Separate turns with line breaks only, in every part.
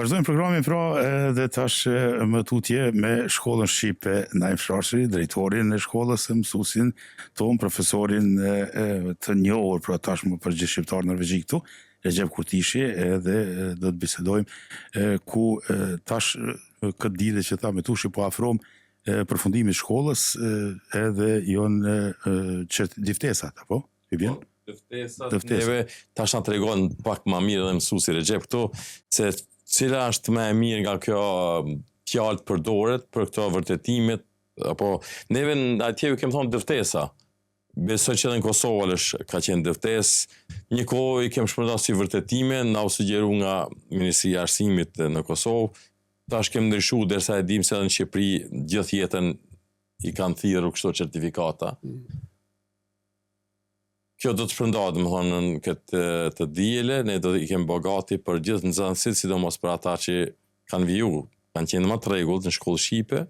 Vazhdojmë programin pra dhe tash më tutje me shkollën Shqipe Naim Frashëri, drejtorin e shkollës, mësuesin ton, profesorin të njohur pra tashmë për gjithë shqiptar norvegjik këtu, Recep Kurtishi, edhe do të bisedojmë ku tash këtë ditë që tha me tushi po afrohem përfundimit shkollës edhe janë diftesat, apo?
Diftesat neve tash na tregon pak më mirë edhe mësuesi Recep këtu se cila është më e mirë nga kjo fjalë të përdoret për këto vërtetimet, apo neve atje ju kemë thonë dëftesa. Besoj që edhe në Kosovë ka qenë dëftes. Një kohë i kemë shpërndarë si vërtetime, na u sugjeru nga Ministria e Arsimit në Kosovë. Tash kemë ndryshu, derisa e dim se edhe në Shqipëri gjithë jetën i kanë thirrur kështu certifikata. Kjo do të shpërndahet, domethënë, në këtë të diele, ne do i kemi bogati për gjithë nxënësit, sidomos për ata që kanë viju, kanë qenë më të rregullt në shkollë shqipe.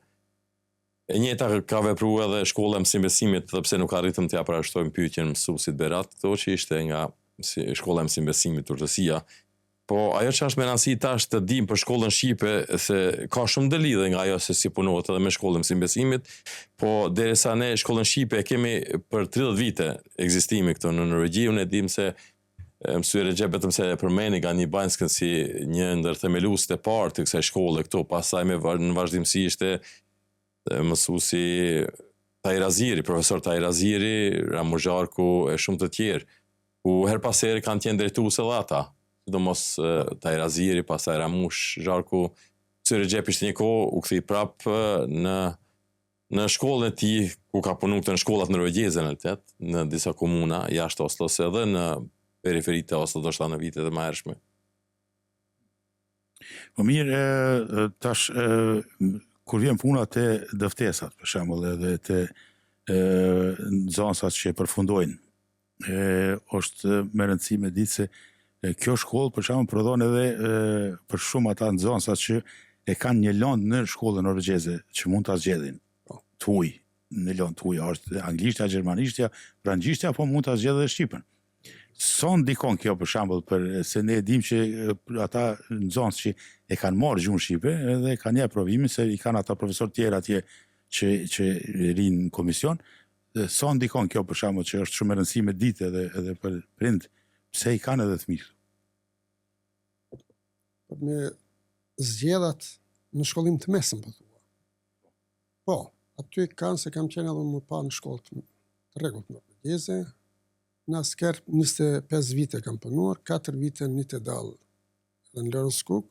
E njëjta ka vepruar edhe shkolla e mësimbesimit, edhe pse nuk arritëm t'ia parashtojmë pyetjen mësuesit Berat, këto që ishte nga shkolla e mësimbesimit Turqësia. Po ajo që është me rëndësi tash të dim për shkollën shqipe se ka shumë të lidhë nga ajo se si punohet edhe me shkollën e mësimbesimit, po derisa ne shkollën shqipe e kemi për 30 vite ekzistimi këtu në Norvegji, unë e dim se mësuesi Recep vetëm se e përmeni nga një Banskën si një ndër themeluesit e parë të kësaj shkolle këtu, pastaj në vazhdimsi ishte mësuesi Tajraziri, profesor Tajraziri, Ramur Zharku e shumë të tjerë, ku her pas here kanë qenë drejtues edhe ata. Sidomos Tajraziri, pastaj Ramush Zharku. Mësuesi Recep ishte një kohë u kthyi prap në shkollën e tij ku ka punuar në shkollat norvegjeze në realitet, në disa komuna jashtë Oslos edhe në periferitë e Oslo, do të thonë në vitet e mëhershme.
Po mirë, tash kur vjen puna te dëftesat, për shembull, edhe te nxënësat që përfundojnë, është me rëndësi me ditë se kjo shkollë për shembull prodhon edhe për shumë ata nxënësat që e kanë një lëndë në shkollën norvegjeze që mund ta zgjedhin. Tuj, në lëndë tuj është anglishtja, gjermanishtja, frangjishtja, po mund ta zgjedhë edhe shqipen. Son ndikon kjo për shembull se ne dim që ata nxënës që e kanë marrë gjuhën shqipe edhe kanë një provimin se i kanë ata profesor tjerë atje që rinë në komision. Son ndikon kjo për shembull që është shumë e rëndësishme ditë edhe për prind, pse i kanë edhe fëmijë.
Me zgjedhat në shkollim të mesëm, po thua. Po, aty kanë se kam qenë edhe më parë në shkollë të rregullt norvegjeze. Në asker 25 vite kam punuar, 4 vite në Nittedal dhe në Lørenskog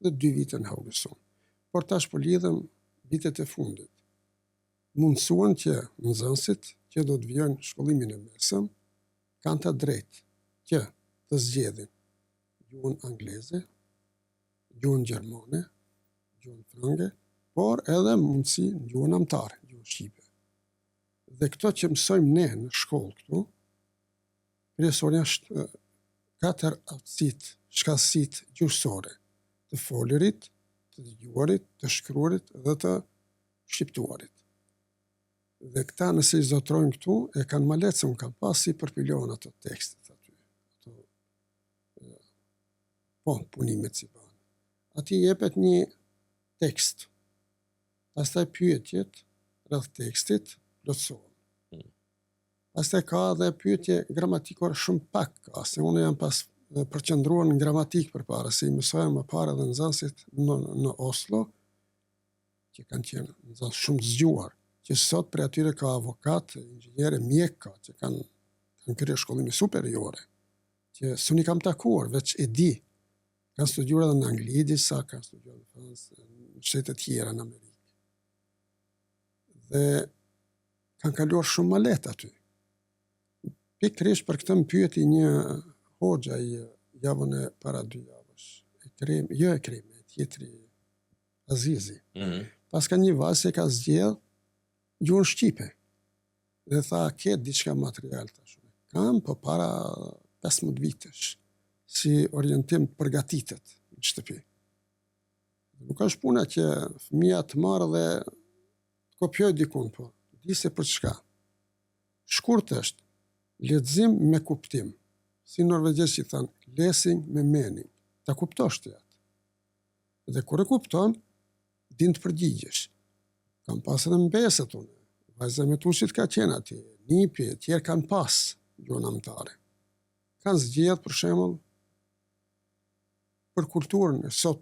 dhe 2 vite në Haugesund. Por tash po lidhem vitet e fundit. Mundësuan që nxënësit që do të vijojnë shkollimin e mesëm kanë të drejtë që të zgjedhin gjuhën angleze, gjuhën gjermane, gjuhën frange, por edhe mundësi në gjuhën amtare, gjuhën shqipe. Dhe këto që mësojmë ne në shkollë këtu, kryesorja është 4 aftësitë, shkallësitë gjuhësore, të folurit, të dëgjuarit, të shkruarit dhe të shqiptuarit. Dhe këta nëse i zotrojnë këtu, e kanë ma letë se unë kam pasi përpilon ato tekstet aty. Po, punimet si banë. Ati jepet një tekst. Pastaj pyetjet rreth tekstit plotësohen. Pastaj ka edhe pyetje gramatikore shumë pak, se unë jam pas përqendruar në gramatik përpara, se i mësoja më parë edhe nxënësit në Oslo, që kanë qenë nxënës shumë zgjuar, që sot për atyre ka avokat, inxhinier, mjek ka, që kanë kryer shkollime superiore, që s'unë kam takuar, veç e di. Kanë studiuar edhe në Angli, disa kanë studiuar në Francë, në shtete tjera në Amerikë. Dhe kanë kaluar shumë ma lehtë aty. Pikërisht për këtë më pyeti një hoxha i javën e para 2 javësh. Tjetri Azizi. Pas ka një vajzë se ka zgjedhë gjuhën shqipe. Dhe tha, ke diçka material tash. Kam, po para 15 vitesh, si orientim të përgatitet në shtëpi. Nuk është puna që fëmija të marrë dhe të kopjoj dikun, po di se për çka. Shkurt është, lexim me kuptim. Si norvegjisht që thanë, lesing me mening. Ta kuptosh të atë. Dhe kur e kupton, din të përgjigjesh. Kam pas edhe mbeset unë. Vajza me tushit ka qenë ati. Nipi, tjerë kanë pas gjuhën anëtare. Kanë zgjedhë, për shembull, për kulturën e sot,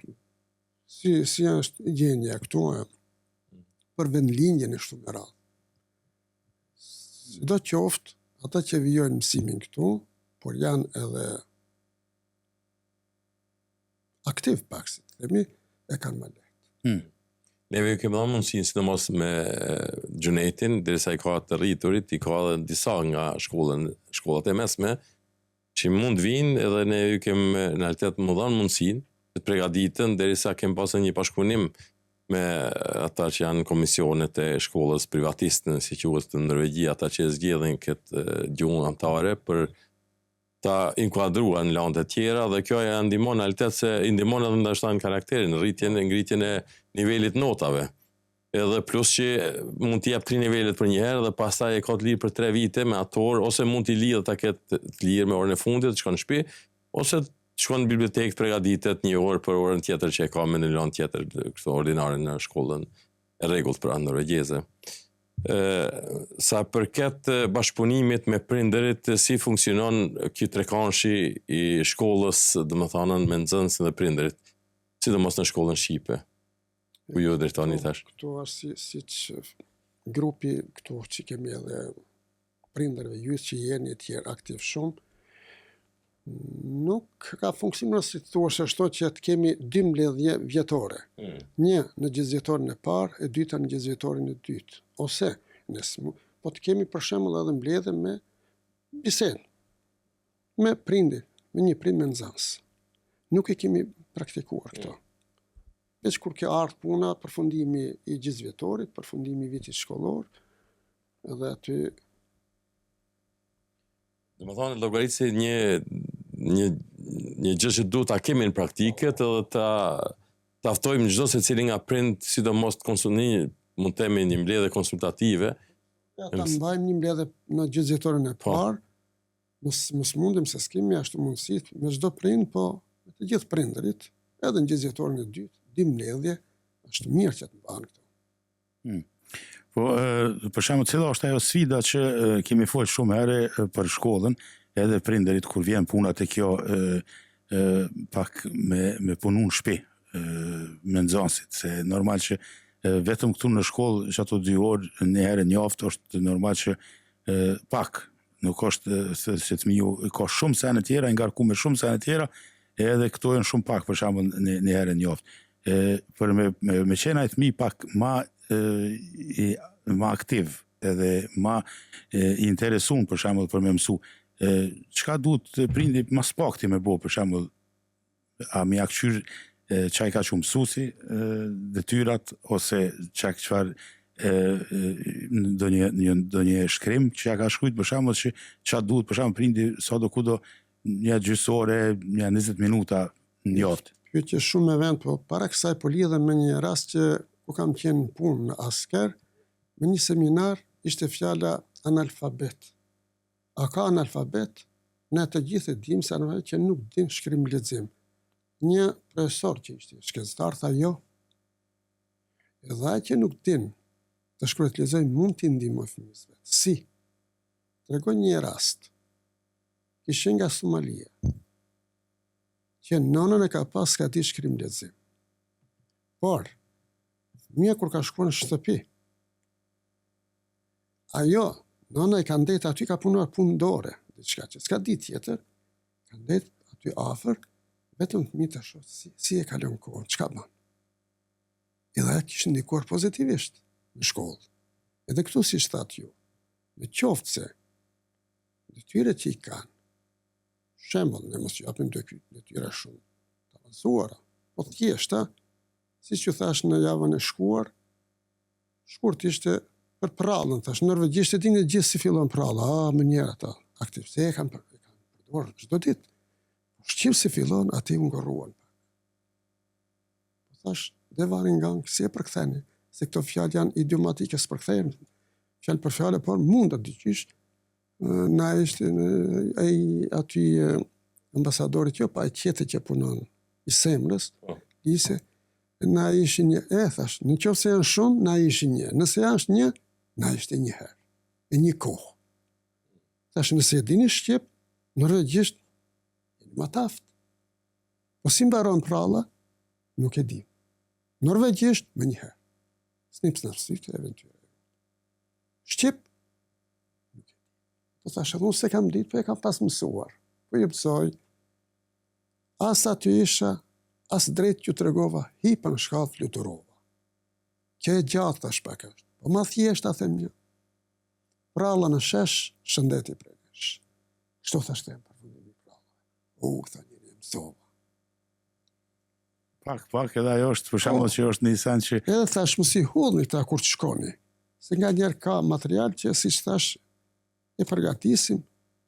si është gjendja këtu, për vendlindjen e kështu me radhë. Do qoftë, ata që vijojnë mësimin këtu, por janë edhe aktiv pak, si të themi, e kanë më lehtë.
Neve ju kemi dhënë mundësinë, sidomos me Gjunetin, derisa i ka të rriturit, i ka edhe disa nga shkollat e mesme, që mund vinë edhe ne ju kemi në realitet më dhënë mundësinë të përgatiten derisa kemi pasur një bashkëpunim me ata që janë komisionet e shkollës privatiste, si quhet në Norvegji, ata që zgjedhin këtë gjuhën anëtare për ta inkuadruar në lande të tjera, dhe kjo e ndihmon në realitet se i ndihmon edhe ndoshta në karakterin, ngritjen e nivelit notave. Edhe plus që mund t'i jap 3 nivelet për një herë dhe pastaj e ka të lirë për 3 vite me atë orë, ose mund t'i lidhë ta ketë të lirë me orën e fundit, të shkon në shtëpi, ose të shkon në bibliotekë të përgatitet një orë për orën tjetër që e ka me në lëndë tjetër, kështu ordinare në shkollën e rregullt pra norvegjeze. Sa përket bashkëpunimit me prindërit, si funksionon ky trekanshi i shkollës, domethënë me nxënësin dhe prindërit, sidomos në shkollën shqipe, ku ju drejtoni tash?
Këtu është siç grupi këtu që kemi edhe prindërve, ju që jeni të tjerë aktiv shumë, nuk ka funksionuar si të thuash ashtu që të kemi 2 mbledhje vjetore. Një në gjizvjetorin e parë, e dyta në gjizvjetorin e dytë. Ose po të kemi për shembull edhe mbledhje me bisedë, me prindin, me një prind me nxënës. Nuk e kemi praktikuar këto. Veç kur ke ardhur puna, përfundimi i gjizvjetorit, përfundimi i vitit shkollor, edhe aty
Domethënë llogaritse një gjë që duhet ta kemi në praktikët edhe ta ftojmë çdo secili nga prind, sidomos mund të themi një mbledhje konsultative.
Ja, ta mbajmë një mbledhje në gjizvjetorin e parë, mos mundim se s'kemi ashtu mundësit me çdo prind, po me të gjithë prindërit, edhe në gjizvjetorin e dytë, 2 mbledhje, është mirë që të mbahen këto.
Po, për shembull, cila është ajo sfida që kemi folë shumë herë për shkollën, edhe prindërit kur vjen puna te kjo pak me punu në shtëpi me nxënësit, se normal që vetëm këtu në shkollë që ato 2 orë një herë në javë është normal që pak, nuk është se të miu ka shumë sene tjera, ngarku me shumë sene tjera, edhe këto janë shumë pak për shembull një herë në javë. Për me qenë ai fëmijë pak ma aktiv edhe ma interesun për shembull për me mësu, çka duhet prindi mas pakti me bo për shembull, a mi akqyr çaj ka që mësusi detyrat, ose çfarë do një shkrim që ja ka shkruajt për shembull, që çfarë duhet për shembull prindi sado kudo një gjysore, një 20 minuta në javë.
Pyetje shumë me vend, po para kësaj po lidhem me një rast që ku kam qenë në punë në asker, me një seminar ishte fjala analfabet. A ka analfabet? Ne të gjithë e dim se analfabet që nuk din shkrim lexim. Një profesor që ishte shkencëtar tha jo. Edhe ai që nuk din të shkruaj të lexoj mund t'i ndihmoj fëmijës vet. Si? Tregoj një rast. Kishin nga Somalia, që nënën e ka pas ka di shkrim lexim. Por, fëmia kur ka shkuar në shtëpi, ajo, nëna i ka ndet aty, ka punuar punë dore, diçka që s'ka di tjetër, ka ndet aty afër, vetëm fëmijë të shoh si e kalon kohën, çka bën. Edhe ajo kishte ndikuar pozitivisht në shkollë. Edhe këtu si thatë ju, në qoftë se detyrat që i kanë, shembull, ne mos japim detyra shumë të avancuara, po thjeshta, siç ju thash në javën e shkuar, shkurt ishte për prallën, thash, norvegjisht e dinë gjithë si fillon pralla, më njerë ata, aktiv, se e kanë përdorur çdo ditë. Shqip si fillon, ati u ngërruan. Thash, dhe varin nga si e përktheni, se këto fjalë janë idiomatike, s'përkthehen, fjalë për fjalë, por mund të dyqysh, na ishte aty ambasadorit jo, pa e qete që punon i Semrës, ise, Na ishin një, thash, në qoftë se janë shumë, na ishin një. Nëse janë një, na ishte një herë. E një kohë. Thash, nëse e dini shqip, norvegjisht, jeni ma taft. Po si mbaron pralla, nuk e di. Norvegjisht, më një herë. Snip snapsit, eventyre. Shqip, nuk e di. Po thash, edhe unë se kam ditë, po e kam pas mësuar. Po ju pësoj, as aty isha, as drejt ju të regova, hipa në shkallë fluturova. Kjo e gjatë thash pak është. Po ma thjesht a them një. Pralla në shesh, shëndeti prej nesh. Kështu thash të e më përfundimi pralla. Tha njëri e mësova.
Pak edhe ajo është, për shembull që është një sen që...
Edhe thash më si hudhni këta kur të shkoni. Se nga njerë ka material që si që thash e përgatisim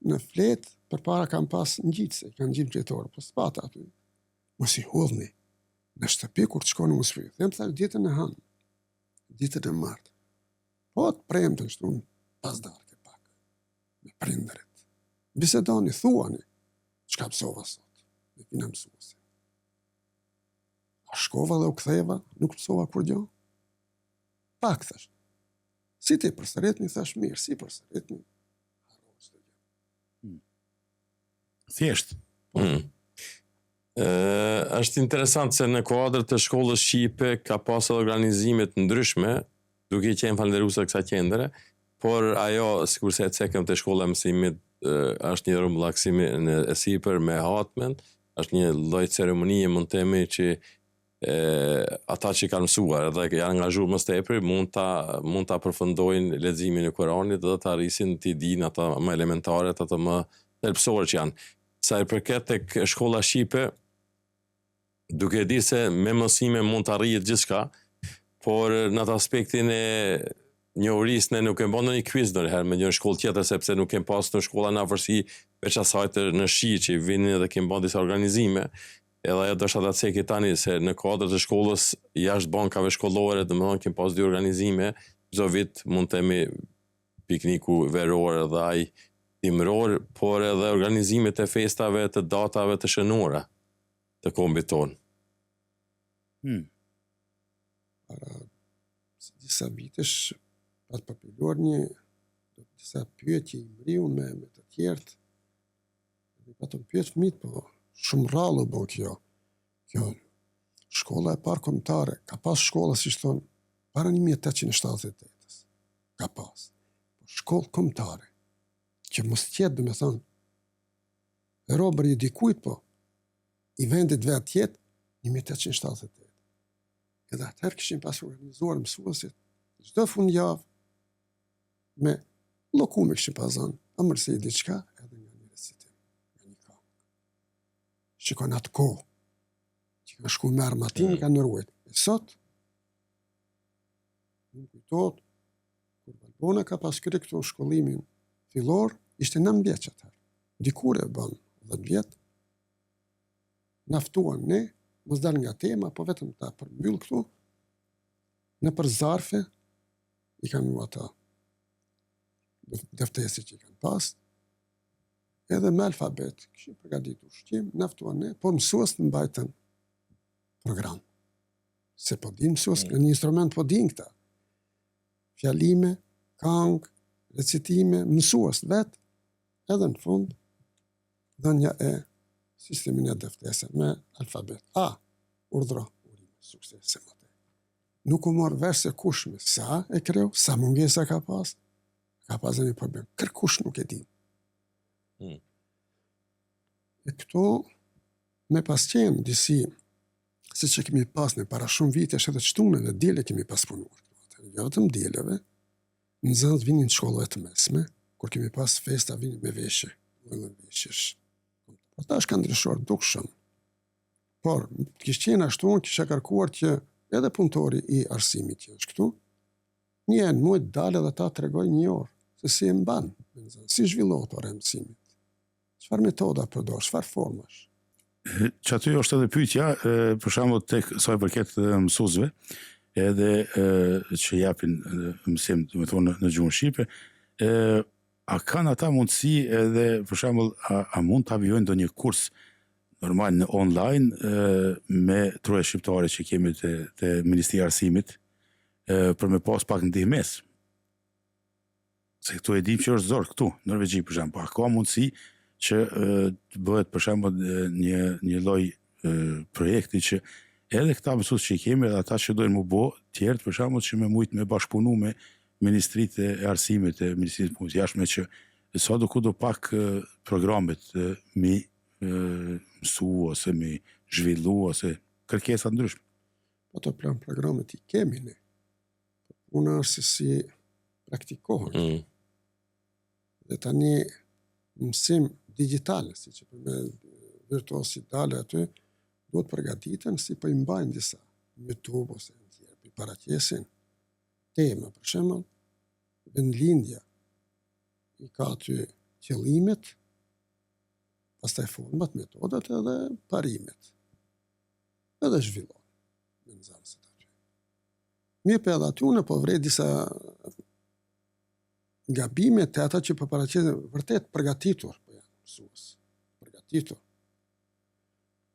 në fletë, për para kam pas në gjitëse, kanë gjitë gjetorë, po s'pata aty. Mos i hudhni. Në shtëpi kur të shkoni mos frikë. Them thash ditën e hanë, ditën e martë. Po të premë të nështu në pasdarke pak, me prindërit. Bisedoni, thuani, çka mësova sot, me kina mësuese. A shkova dhe u ktheva, nuk mësova kur gjo? Pak, thash. Si ti përsëritni, thash mirë, si përsëritni.
Thjesht.
Është interesant se në kuadrë të shkollës shqipe ka pas organizimet ndryshme, duke qenë falënderuese kësaj qendre, por ajo, sikur se e cekëm të shkolla e mësimit, është një rrëmbëllakësim e sipër me hatmen, është një lloj ceremonie mund të themi që ata që kanë mësuar edhe janë angazhuar më tepër mund ta përfundojnë leximin e Kuranit dhe të arrisin të dinë ata më elementare, ata më thelbësore që janë. Sa i përket tek shkolla shqipe, duke di se me mësime mund të arrijet gjithçka, por në atë aspektin e njohurisë ne nuk e bën ndonjë quiz ndonjëherë me një shkollë tjetër sepse nuk kem pas në shkolla në afërsi veç asaj të në shi që vinin edhe kem bën disa organizime. Edhe ajo dësha ta ceki tani se në kuadër të shkollës jashtë bankave shkollore, domethënë kem pas dy organizime, çdo vit mund të themi pikniku veror dhe ai dimror, por edhe organizimet e festave të datave të shënuara të kombit tonë.
Para disa vitesh, pas përpilluar disa pyetje i mriu me të tjertë, dhe patëm pyet fëmijët, po shumë rrallë bo kjo shkolla e parë kombëtare, ka pas shkolla, si thonë, para 1878-ës, ka pas. Shkollë kombëtare, që mos tjetë, dhe me thonë, e robër i dikujt, po, i vendit vetë tjetë, 1878. Edhe atëherë këshin pas organizuar mësuesit, çdo fundjavë, me lokume këshin pasën, a mërsi i diqka, edhe nga një recitim, nga një kam. Shikon atë kohë, që ka shku me armatin, ka nërujt. E sot, në kujtot, kur Valbona ka pas kërë këto shkollimin fillor, ishte 9 vjeç atëherë. Dikur e ban 10 vjetë, naftuan ne, mos dal nga tema, po vetëm ta përmbyll këtu, në për zarfe, i kanë ata deftesi që i kanë pas, edhe me alfabet, këshin përgatitur ushqim, naftuan ne, por mësues të mbajtën program. Se po din mësues, në një instrument po din këta. Fjalime, këngë, recitime, mësues vetë, edhe në fund, dhënja e sistemin e deftese me alfabet. A, urdhra, suksese më te. Nuk u morë vesh se kush me sa e kreu, sa mungesa ka pas e një problem. Kërkush nuk e din. E këto, me pas qenë disi, se që kemi pas në para shumë vite, është edhe qëtune dhe djele kemi pas punuar. Jo vetëm djeleve, në zëndë vinin shkollëve të mesme, kur kemi pas festa vinin me veshje, me veshjesh. Po ta është ka ndryshuar dukshëm. Por, të kishë qenë ashtu, kisha kërkuar që edhe punëtori i arsimit që është këtu, një në muajt dalë dhe ta të regoj një orë, se si e mban, si zhvillohet ore mësimit, çfarë metoda përdor, çfarë formash.
Që aty është edhe pyetja, për shembull tek sa i përket mësuesve, edhe që japin mësim, domethënë në gjuhën shqipe, a kanë ata mundësi edhe për shembull a mund ta vijojnë ndonjë kurs normal në online me truje shqiptare që kemi të Ministria e Arsimit për me pas pak ndihmes. Se këtu e dim që është zorë këtu, në Norvegji për shembull, pa ka mundësi që të bëhet për shembull një lloj projekti që edhe këta mësues që kemi edhe ata që dojnë mu bë, tjerë për shembull që me mujt me bashkëpunu me Ministritë e Arsimit e Ministrisë të Punës Jashtme që sa do ku do pak programet mi mësu ose mi zhvillu ose kërkesa ndryshme.
Po të programet i kemi ne. Unë është si praktikohen. Dhe tani mësim digital, si që për me virtuosidale aty, do të përgatiten si për imbajnë disa YouTube ose në tjerë, për paraqesin tema, për shembull, vendlindja i ka aty qëllimet, pastaj format, metodat edhe parimet. Edhe zhvillon me nxënësit aty. Mirë për edhe aty unë po vrej disa gabime të ata që për paraqesin vërtet përgatitur, po janë mësues, përgatitur.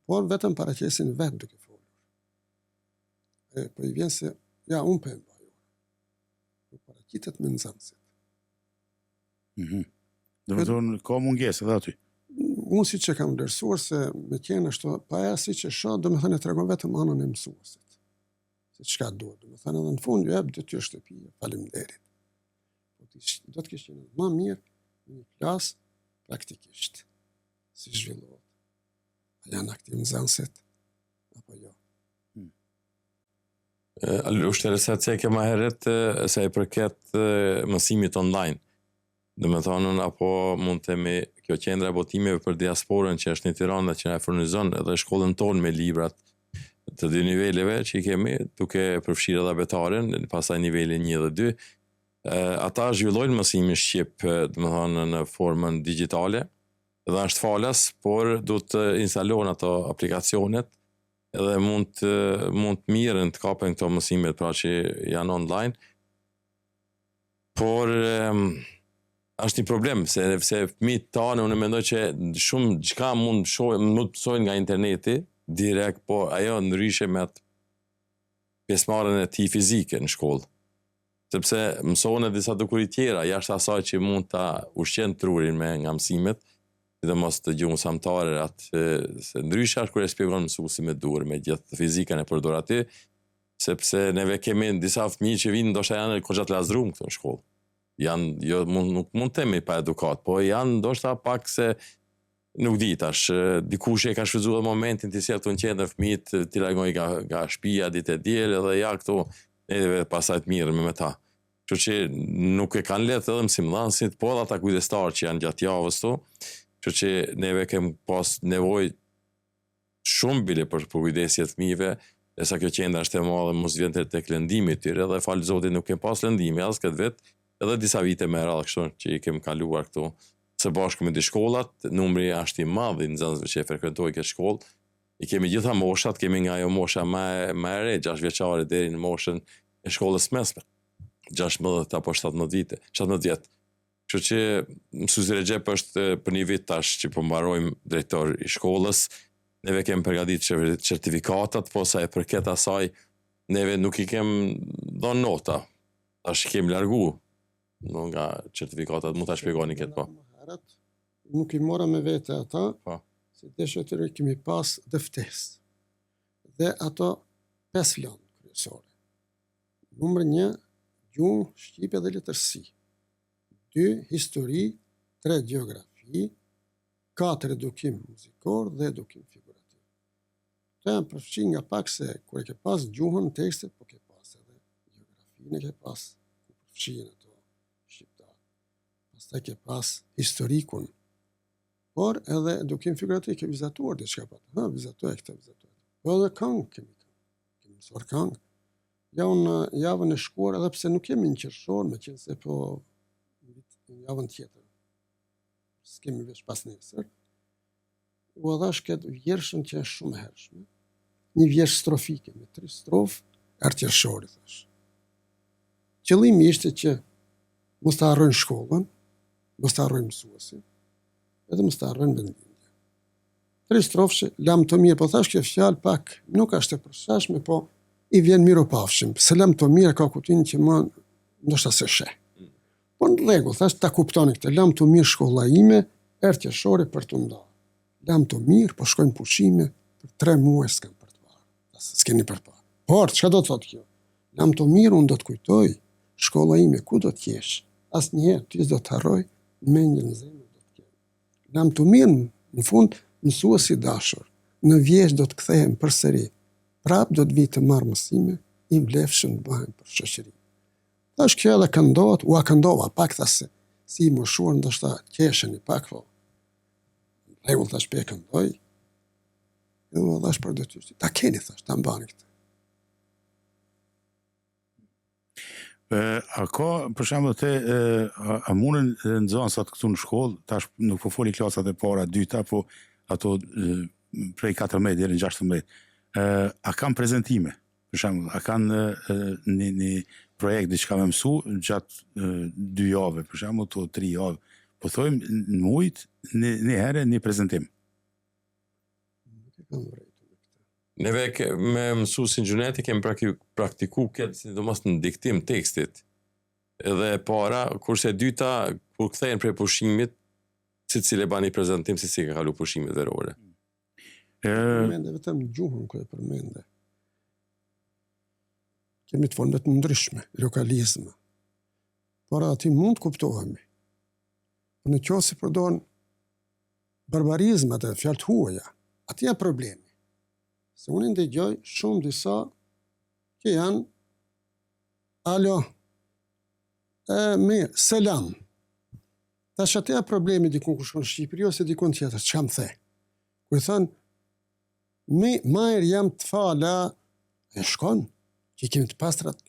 Por vetëm paraqesin vetë duke folur. Po i vjen se, ja, unë për e mbaj. Po paraqitet me nxënësit.
Do të thonë, ka mungesë edhe aty.
Unë si që kam ndërsuar se me qenë ashtu, pa e si që shoh, do me thënë e tregon vetëm anën e mësuesit. Se çka duhet, do me thënë edhe në fund, ju jep detyrë shtëpie, faleminderit. Do të kishë qenë më mirë në një klasë praktikisht. Si zhvillohet. A janë aktiv nxënësit apo jo?
Është interesant se ke më herët se i përket mësimit online. Dhe me thonën, apo mund të themi kjo qendra e botimeve për diasporën që është në Tiranë që na furnizon edhe shkollën tonë me librat të dy niveleve që i kemi, duke përfshirë edhe abetaren, pastaj niveli 1 dhe 2. Ata zhvillojnë mësimin shqip, dhe me thonë në formën digjitale, dhe është falas, por du të instalohen ato aplikacionet edhe mund të mirën të kapen këto mësimet pra që janë online. Por është një problem, se fëmijët tanë, unë mendoj që shumë gjka mund mësojnë nga interneti, direkt, po ajo ndryshe me atë pjesëmarrjen e tij fizike në shkollë. Sepse mësohen disa dukuri tjera, jashtë asaj që mund ta ushqen trurin nga mësimet, sidomos të gjuhën samtare atë se ndryshe është kur e shpjegon mësuesi me dur, me gjithë fizikën e përdor aty, sepse neve kemi disa fëmijë që vinë ndoshta janë goxha të lazrum këtu në shkollë. Nuk mund të themi pa edukat, po janë ndoshta pak se nuk di tash, dikush e ka shfrytzuar momentin të sjellë këtu në qendër fëmijët, t'i largoj nga shtëpia ditë e diel edhe ja këtu edhe pastaj të mirën me ta. Kështu që nuk e kanë lehtë edhe mësimdhënësit, po edhe ata kujdestarë që janë gjatë javës këtu. Kështu që neve kemi pas nevojë shumë bile për kujdesje të fëmijëve, sa kjo qendër është e madhe mos vjen tek lëndimi i tyre, dhe fal Zotit nuk kemi pas lëndimi as këtë vit, edhe disa vite më radhë kështu që i kemi kaluar këtu. Së bashku me di shkollat, numri është i madh i nxënësve që frekuentojnë këtë shkollë. I kemi gjitha moshat, kemi nga ajo mosha më e re, 6 vjeçare deri në moshën e shkollës mesme. 16 apo 17 vite, 17 vjet. Kështu që mësuesi Recep është për një vit tash që po mbarojmë drejtor i shkollës. Neve kemi përgatitur certifikatat, po sa e përket asaj, neve nuk i kemi dhënë nota. Tash kemi largu nga certifikatat, mund ta shpjegoni këtë po.
Nuk i mora me vete ata,
Po.
se deshe të kemi pas dëftes. Dhe ato 5 flanë kryesore. Numër 1, gjuhë, shqipe dhe letërsi. 2, histori, 3, gjeografi, 4, edukim muzikor dhe edukim figurativ. Të janë përfshi nga pak se kur e ke pas gjuhën në tekste, po ke pas edhe geografinë e ke pas, ku përfshin ato shqiptar. Pastaj ke pas historikun, por edhe edukim figurativ ke vizatuar diçka pa. Vizatuar këtë, vizatuar. Po edhe këngë kemi mësuar këngë. Ja unë javën e shkuar, edhe pse nuk kemi në qershor, me qenë se po në javën tjetër. S'kemi veç pas nesër. U adhash këtë vjershën që është shumë hershme. Një vjersh strofike me 3 strofë, qershori thash. Qëllimi ishte që mos të harrojnë shkollën, mos të harrojnë mësuesin, edhe mos të harrojnë vendlindjen. 3 strofshe, lam të mirë, po thash kjo fjalë pak nuk është e përshtatshme, po i vjen mirupafshim. Se lam të mirë ka kuptimin që më ndoshta se sheh. Po në rregull, thash ta kuptoni këtë, lam të mirë shkolla ime, erë qershore për të ndarë. Lam të mirë, po shkojnë pushime për 3 muaj s'kam për të parë. S'keni për të parë. Por çka do të thotë kjo? Lam të mirë, unë do të kujtoj shkolla ime ku do të jesh. Asnjëherë ti s'do të harroj, mendjen në zemër do të kem. Lam të mirë, në fund, mësues i dashur, në vjeç do të kthehem përsëri. Prap do të vi të marr mësime, i vlefshëm të bëhem për shoqëri. Tash kjo edhe këndohet, u këndova pak thasë, si i moshuar ndoshta qesheni pak, po. Rregull tash pe këndoj. Edhe u dhash për detyrë. Ta keni thash, ta mbani këtë.
A ka, për shembull, a mundën nxënësat këtu në shkollë, tash nuk po foli klasat e para, dyta, po ato prej 14 deri në 16. A kanë prezentime? Për shembull, a kanë një projekt diçka me mësu gjatë 2 javë, për shembull, to 3 javë. Po thojmë në mujt një herë një prezentim.
Nuk e kam vërejtur me këtë.
Neve me mësuesin Gjuneti kemi praktiku këtë sidomos në diktim tekstit. Edhe para, kurse e dyta, kur kthehen prej pushimit, secili bani prezantim se si ka kalu pushimet verore.
Përmende vetëm gjuhën ku e përmende. Kemi të format ndryshme, lokalizme. Por aty mund të kuptohemi. Por në qoftë se përdoren barbarizmat e fjalë të huaja, aty janë problemi. Se unë ndëgjoj shumë disa që janë alo, mirë, selam. Tash aty janë problemi dikun kur shkon në Shqipëri ose dikun tjetër, çka më the? Ku i thon majr jam të fala, e shkon, që i kemi të pastrat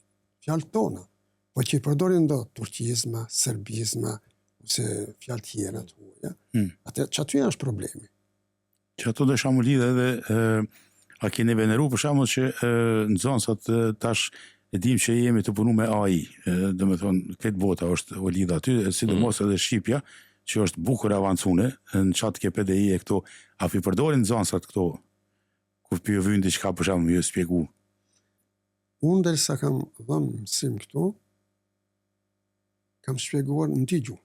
fjalët tona, po që i përdorin do turqizma, serbizma, ose fjalë tjera të huaja, atë që aty është problemi.
Që ato dhe shamu lidhe edhe, a keni veneru për shamu që nxënësat tash e dim që jemi të punu me AI, dhe me thonë, këtë bota është o lidha aty, sidomos edhe Shqipja, që është bukur avancune, në qatë ke PDI e këto, a pi përdorin nxënësat këto, kur për ju vynë diçka për shamu ju spjegu?
Unë derisa kam dhënë mësim këtu, kam shpjeguar në dy gjuhë.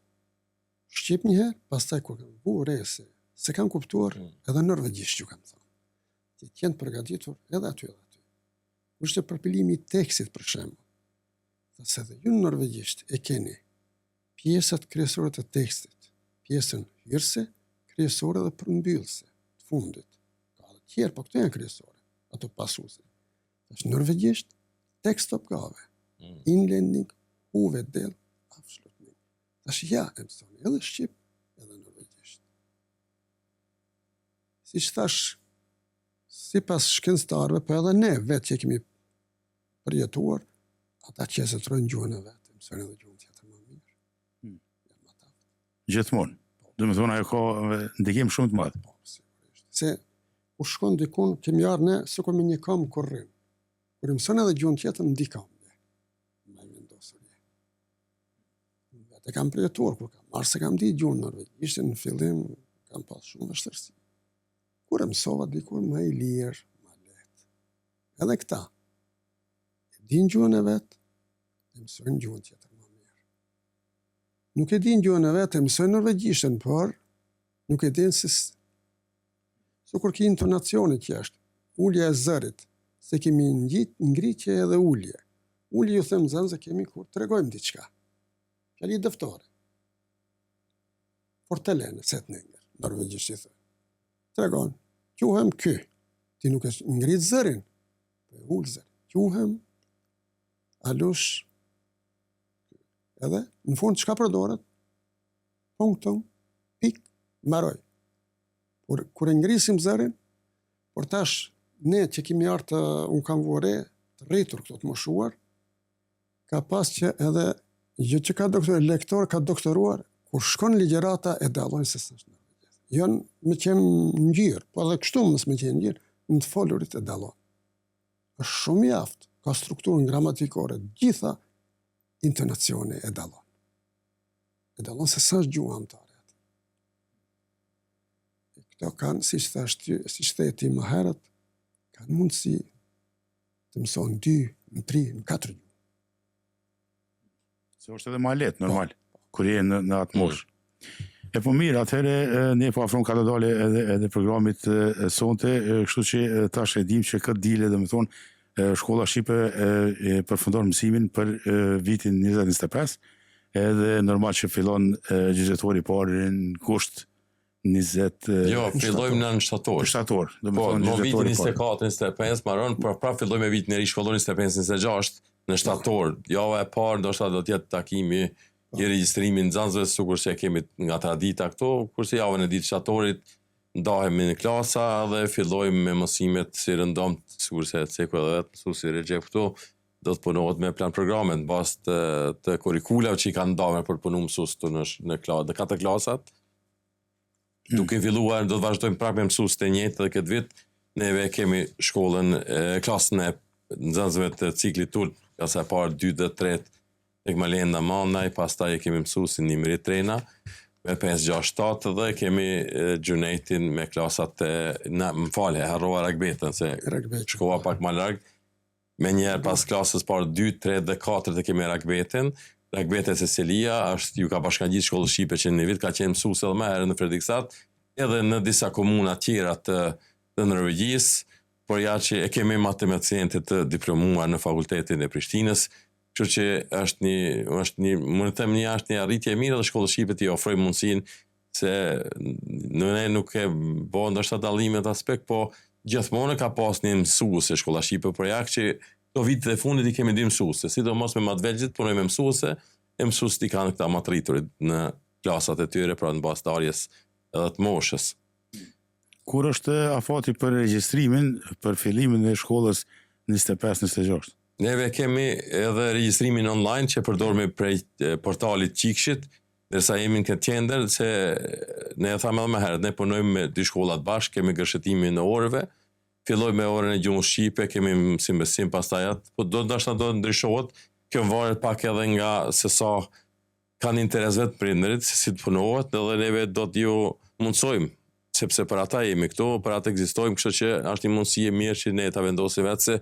Shqip një herë, pastaj kur kam bu re se kam kuptuar edhe norvegjisht ju kam thënë. Që t'jenë përgatitur edhe aty edhe aty. Kur ishte përpilimi i tekstit për shembull. Se dhe ju në norvegjisht e keni pjesët kryesore të tekstit, pjesën hyrëse, kryesore dhe përmbyllëse të fundit. Ka edhe tjerë, po këto janë kryesore, ato pasuese. Tash norvegjisht tekstoppgave, inledning, hoveddel, avslutning. Tash ja e mësoni edhe shqip, edhe norvegjisht. Si që thash, si pas shkencëtarëve, po edhe ne vetë që kemi përjetuar, ata që se trojnë gjuhën e vetë, mësojnë edhe gjuhën tjetër më mirë.
Gjithmonë. Dhe me thonë, ajo ka ndikim shumë të madh.
Po, sigurisht. Se kur shkon dikun, kemi arë ne, se kemi një kam kur rrim. Kur i mësojnë edhe gjuhën tjetër, më di kam. Me vendosur je. Vetë kam përjetuar, kur kam marrë se kam di gjuhën norvegjisht, në fillim kam pas shumë vështirësi. Kur e mësova dikur më i lirë, më lehtë. Edhe këta. Din gjuhën e vetë, e mësojnë gjuhën tjetër më mirë. Nuk e din gjuhën e vetë, e mësojnë norvegjishtën, por nuk e din se kur ki intonacioni që është, ullja e zërit, se kemi ngritje edhe ullje. Ullje ju them zënë se kemi kur të regojmë diçka. Fjali dëftore. Fortelene, se të nëngër, norvegjisht i thë. Të regojmë, quhem ky. Ti nuk e ngrit zërin, po e ullë zërin. Quhem alush, edhe, në fund, çka përdoret? Punktum, pik, mbaroj. Kur e ngrisim zërin, por tash, ne që kemi artë, unë kam vore, të rritur këto të moshuar, ka pas që edhe, gjë që ka lektor, ka doktoruar, kur shkon ligjerata e dallojnë se s'është në rrëgjes. Janë me qenë në gjyrë, po edhe kështu mësë me qenë në gjyrë, në të folurit e dallojnë. Është shumë jaftë, ka strukturën gramatikore, gjitha intonacione e dallon. E dallon se s'është gjuhë anëtare. Këto kanë, si që theti më herët, kanë mundësi të mëson 2, në 3, në 4 gjuhë.
Se është edhe ma letë, normal, kur je në atë moshë. E po mirë, atëhere ne po afron ka të dale edhe programit sonte, kështu që tash e dim që këtë dile, dhe më thonë, Shkolla Shqipe përfundon mësimin për vitin 2025, edhe normal që fillon gjyqëtori parë në kusht 20...
Jo, fillojmë në shtator.
Shtator, dhe më
Po,
thonë
në vitin
gjyqëtori parë.
24-25, maron, pra fillojmë me vitin e ri shkollor 25-26 në shtator. Java e parë, ndoshta do t'jetë takimi i regjistrimin nxënësve, sikur që kemi nga tradita këto, kurse javën e ditë shtatorit ndahemi në klasa dhe fillojmë me mësimet si rëndom, sikur se ceku edhe vetë mësuesi Recep këtu, do të punohet me plan programe në bazë të kurikulave që i kanë ndahur për punu mësues këtu në katër klasat. Duke filluar, do të vazhdojmë prapë me mësues të njëjtë dhe këtë vit neve kemi shkollën klasën e nxënësve të ciklit tul, klasa e parë, 2 dhe 3 tek Malenda Mandaj, pastaj e kemi mësuesin Nimrit Trena me 5-6-7 dhe kemi Gjunejtin me klasat harrova Ragbetën, se shkova pak ma larg. Me njerë pas klasës parë 2, 3 dhe 4 të kemi Ragbetën. Ragbete Cecilia është ju ka bashkangjit Shkollës Shqipe që në vit ka qenë mësues edhe më herë në Fredriksat, edhe në disa komuna tjera të Norvegjisë, por ja që e kemi matematicentë të diplomuar në Fakultetin e Prishtinës, kështu që është një arritje e mirë dhe Shkolla Shqipe t'i ofroj mundësinë se ne nuk e bo ndoshta dallimet aspekt, po gjithmonë ka pas një mësuese Shkolla Shqipe, por ja që këto vitet e fundit i kemi 2 mësuese, sidomos me matvegjit punojmë me mësuese, e mësuesit i kanë këta matriturit në klasat e tyre, pra në bazë të arjes edhe të moshës.
Kur është afati për regjistrimin, për fillimin e shkollës 25-26?
Neve kemi edhe regjistrimin online që përdorme prej portalit Qikshit, dërsa jemi në këtë qender, se ne e thamë edhe më herët, ne punojmë me 2 shkollat bashkë, kemi gërshëtimin në orëve, filloj me orën e gjuhës shqipe, kemi mësim pastajat, po do ndryshohet, kjo varet pak edhe nga se sa kanë interes vetë prindërit, se si të punohet, edhe neve do t'ju mundsojmë, sepse për ata jemi këtu, për ata ekzistojmë, kështu që është një mundësi e mirë që ne ta vendosim vetë se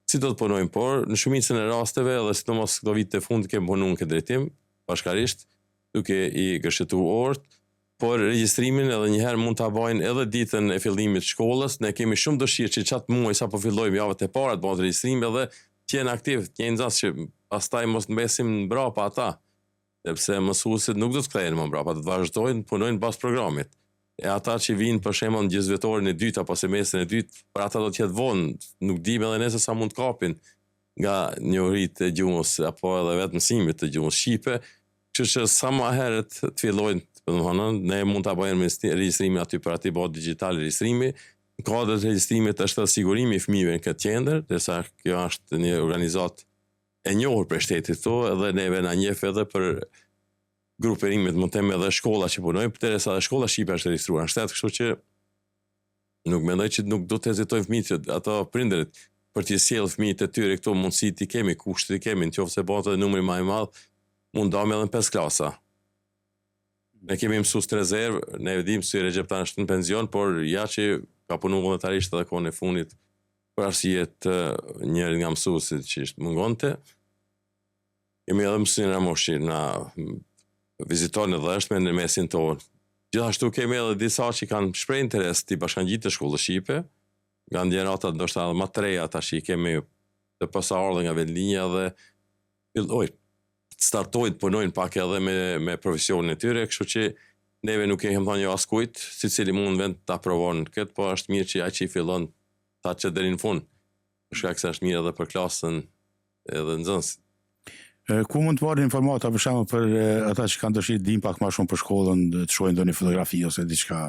si do të punojmë, por në shumicën e rasteve, edhe sidomos këto vite të fundit kemi punuar në këtë drejtim, bashkarisht, duke i gërshëtuar orët, por regjistrimin edhe njëherë mund ta bëjnë edhe ditën e fillimit të shkollës. Ne kemi shumë dëshirë që çat muaj sapo fillojmë javët e para të bëhet regjistrim edhe të jenë aktiv, të jenë nxënës që pastaj mos mbesim mbrapa ata, sepse mësuesit nuk do të kthehen më mbrapa, do të vazhdojnë punojnë pas programit. E ata që vinë për shembull në gjysmëvitorin e dytë apo semestrin e dytë, për ata do të jetë vonë, nuk dim edhe nëse sa mund të kapin nga njohuritë e gjuhës apo edhe vetë mësimit të gjuhës shqipe, kështu që sa më herët të fillojnë, domethënë ne mund ta bëjmë regjistrimin aty për aty bëhet digjital regjistrimi. Në kuadër të regjistrimit është edhe sigurimi i fëmijëve në këtë qendër, derisa kjo është një organizatë e njohur për shtetit këtu, edhe neve na njeh edhe për gruperimit, mund të them edhe shkolla që punojnë, përderisa edhe Shkolla Shqipe është regjistruar në shtet, kështu që nuk mendoj që nuk do të hezitojnë fëmijët, ato prindërit për të sjellë fëmijët e tyre këtu mundësitë i kemi, kushtet i kemi, nëse bëhet edhe numri më i madh, mund dam edhe në 5 klasa. Ne kemi mësues të rezervë, ne dim se Recep tani është në pension, por ja që ka punuar vullnetarisht edhe kohën e fundit për arsye të njëri nga mësuesit që mungonte. Kemi edhe mësuesin Ramoshi na viziton edhe është me në mesin tonë. Gjithashtu kemi edhe disa që kanë shpreh interes të bashkangjitë të Shkollës Shqipe, nga ndjenata ndoshta edhe më të reja tash i kemi të posaardhë nga vendlinja dhe startojnë të punojnë pak edhe me profesionin e tyre, kështu që neve nuk e kemi thënë jo askujt, secili mund vend ta provon këtë, po është mirë që ai që i fillon ta çet deri në fund. Për shkak se është mirë edhe për klasën edhe nxënësit.
Ku mund të marrin informata për shembull për ata që kanë dëshirë të dinë pak më shumë për shkollën, të shohin ndonjë fotografi ose diçka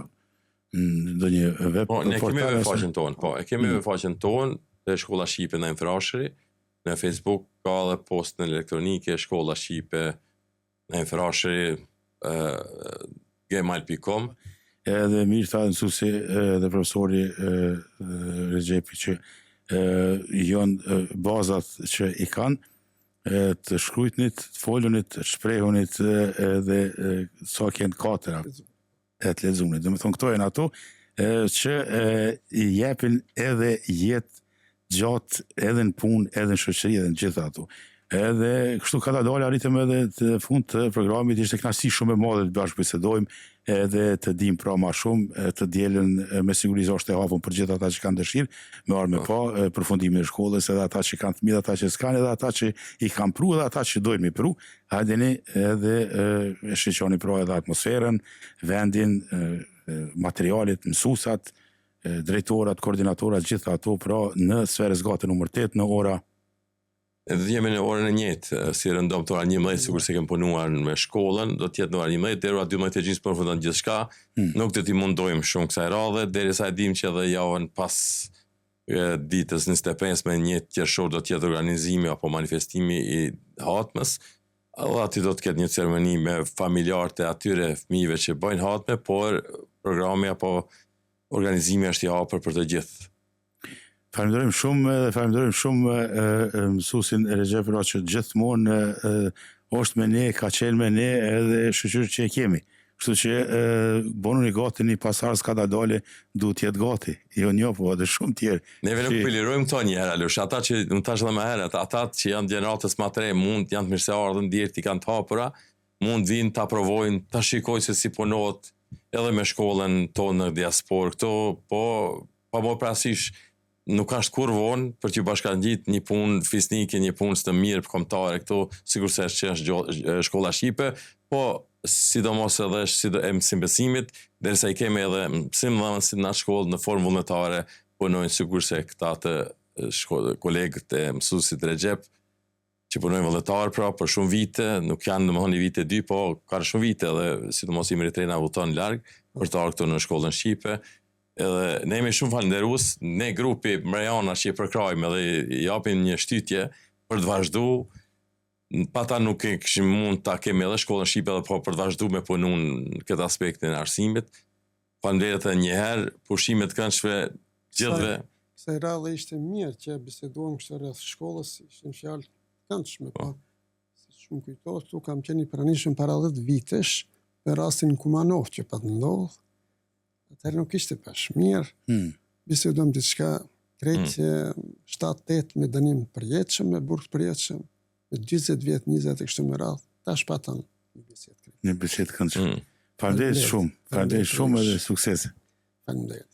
në ndonjë web.
Po, ne kemi webfaqen tonë, po, e kemi webfaqen tonë te Shkolla Shqipe në Infrashëri, në Facebook ka edhe postën elektronike Shkolla Shqipe në Infrashëri gmail.com.
Edhe mirë tha mësuesi dhe profesori Recepi që janë bazat që i kanë të shkrujtnit, të folunit, të shprehunit dhe sa kënë katëra e të lexuarit. Do të thonë këto janë ato që i jepin edhe jetë gjatë edhe në punë, edhe në shoqëri, edhe në gjitha ato. Edhe kështu ka dalë arritëm edhe të fund të programit, ishte kënaqësi shumë e madhe të bashkëbisedojmë edhe të dim pra ma shumë, të dielën me siguri është e hapur për gjithë ata që kanë dëshirë, me arë me pa përfundimin e shkollës, edhe ata që kanë fëmijë, ata që s'kanë, edhe ata që i kanë pru, edhe ata që dojnë mi pru, hajdeni edhe e shiqoni pra edhe atmosferën, vendin, materialit, mësusat, drejtorat, koordinatorat, gjitha ato pra në sferës gate numër 8 në ora.
Edhe jemi në orën e njëjtë, si rëndom të ora 11, sikur se kem punuar me shkollën, do të jetë në ora 11, deri ora 12 e gjysmë përfundon gjithçka. Nuk do t'i mundojmë shumë kësaj radhe, derisa e dim që edhe javën pas ditës 25 me 1 qershor do të jetë organizimi apo manifestimi i hatmës. Edhe aty do të ketë një ceremoni me familjarët e atyre fëmijëve që bëjnë hatme, por programi apo organizimi është i hapur për të gjithë.
Falenderojmë shumë mësuesin Recep pra që gjithmonë është me ne, ka qenë me ne edhe shoqërë që e kemi. Kështu që bonuni gati një pasar s'ka da dale, duhet jetë gati. Jo një, po edhe shumë tjerë.
Neve nuk pilirojmë këto një herë, Alush. Ata që, më tash edhe më herët, ata që janë gjeneratës më të re, mund janë të mirëseardhën, djerë i kanë të hapura, mund vinë të aprovojnë, të shikojnë se si punohet edhe me shkollën tonë në diasporë. Këto, po, pa më parasysh, nuk është kur vonë për që bashkangjit një punë fisnike, një punë së të mirë kombëtare këto, sikur se që është shkolla shqipe, po sidomos edhe e mësimbesimit, derisa i kemi edhe mësim dhe mësim në shkollë në formë vullnetare, punojnë sikur se këta të kolegët e mësuesit Recep, që punojnë vullnetar pra për shumë vite, nuk janë domethënë një vite 2, po ka shumë vite edhe sidomos i meritrena vuton larg për të ardhur këtu në shkollën shqipe. Edhe ne jemi shumë falënderues, ne grupi Mrejana që i përkrajmë edhe i japim një shtytje për të vazhdu, pa ta nuk kishim mund ta kemi edhe shkollën shqipe edhe po për të vazhdu me punu në këtë aspektin e arsimit. Faleminderit edhe një herë, pushimet këndshme gjithëve.
Kësaj radhe ishte mirë që biseduam kështu rreth shkollës, ishin fjalë këndshme, po. Siç më kujtohet, tu kam qenë i pranishëm para 10 vitesh për rastin Kumanov që pat ndodh. Atëherë nuk ishte pash mirë, biseduam diçka krejt 7-8 me dënim përjetshëm, me burg përjetshëm, me 20 vjet, 20 e kështu me radhë, tash patën një bisedë.
Një bisedë këndshme. Faleminderit shumë edhe suksese.
Faleminderit.